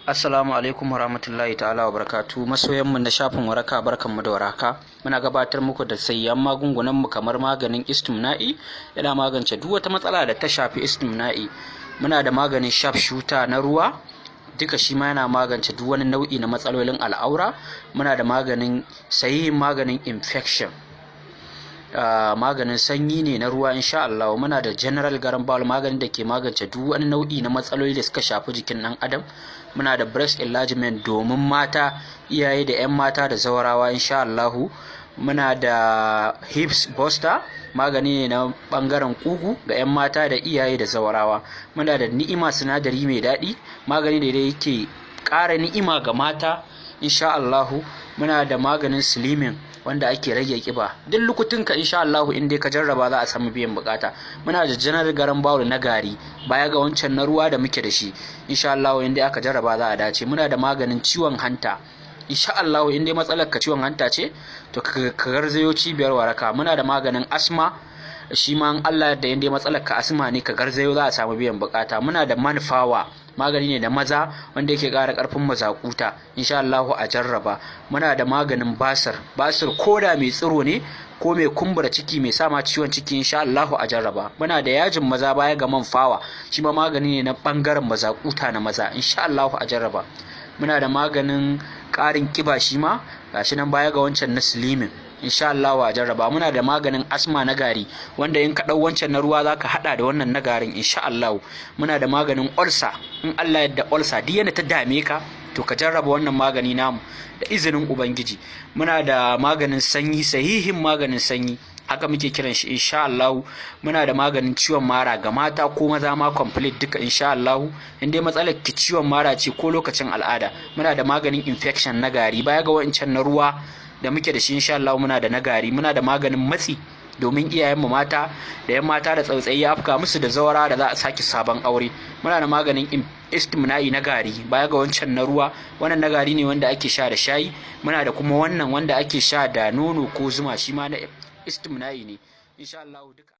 Assalamu alaikum warahmatullahi ta'ala wabarakatuh. Masoyanmu na shafin waraka, barkanmu da waraka. Muna gabatar muku da sayyan magungunan mu kamar maganin istimna'i, yana magance duk wata matsala da ta shafi istimna'i. Muna da maganin sharp shooter na ruwa, duka shi ma yana magance duk wani nau'i na matsalolin al'aura. Muna da maganin sahihin maganin infection, maganin sanyi ne na ruwa insha Allah. Muna da general garan bawul, maganin da ke magance duk wani nau'i na matsaloli da suka shafi jikin ɗan adam. Muna da breast enlargement domin mata, iyaye da 'yan mata da zawarawa insha Allah. Muna da hips buster, magani ne na bangaren kugu ga 'yan mata da iyaye da zawarawa. Muna da ni'ima sinadari mai daɗi, magani da yake ƙara ni'ima ga mata insha Allah. Muna da maganin slimming wanda ake rage kiba. Duk lukutunka insha Allah in dai ka jarraba za a samu biyan bukata. Muna da general garan bawul na gari baya ga wancan na ruwa da muke da shi insha Allah in dai aka jarraba za a dace. Muna da maganin ciwon hanta insha Allah in dai matsalar ka ciwon hanta ce to ka garzayo cibiyar waraka. Muna da maganin asma, shi ma in Allah da in dai matsalar ka asma ne ka garzayo za a samu biyan bukata. Muna da manfawa, magani ne na maza wanda yake ƙara ƙarfin mazakuta insha Allah a jarraba. Muna da maganin basir koda mai tsiro ne ko mai kumbura ciki mai sama ciwon ciki insha Allah a jarraba. Muna da yajin maza baya ga manfawa, shi ma magani ne na bangaren mazakuta na maza insha Allah a jarraba. Muna da maganin ƙarin kiba, shi ma gashi nan baya ga wancan na slimming insha Allah a jarraba. Muna da maganin asma na gari wanda in ka dau wancan na ruwa zaka hada da wannan na garin insha Allah. Muna da maganin ulcer, in Allah yadda ulcer duk yana ta dame ka to ka jarraba wannan magani namu da izinin ubangiji. Muna da maganin sanyi, sahihin maganin sanyi haka muke kiran shi insha Allah. Muna da maganin ciwon mara ga mata ko maza ma complete duka insha Allah. In dai matsalar ki ciwon mara ce ko lokacin al'ada, muna da maganin infection na gari baya ga wancan na ruwa da muke da shi insha Allah. Muna da na gari. Muna da maganin matsi domin iyayenmu mata da 'yan mata da tsautsayi ya afka musu da zawara da za a sake sabon aure. Muna da maganin istimna'i na gari baya ga wancan na ruwa. Wannan na gari ne wanda ake sha da shayi. Muna da kuma wannan wanda ake sha da nono ko zuma, shi ma na istimna'i ne insha Allah duka.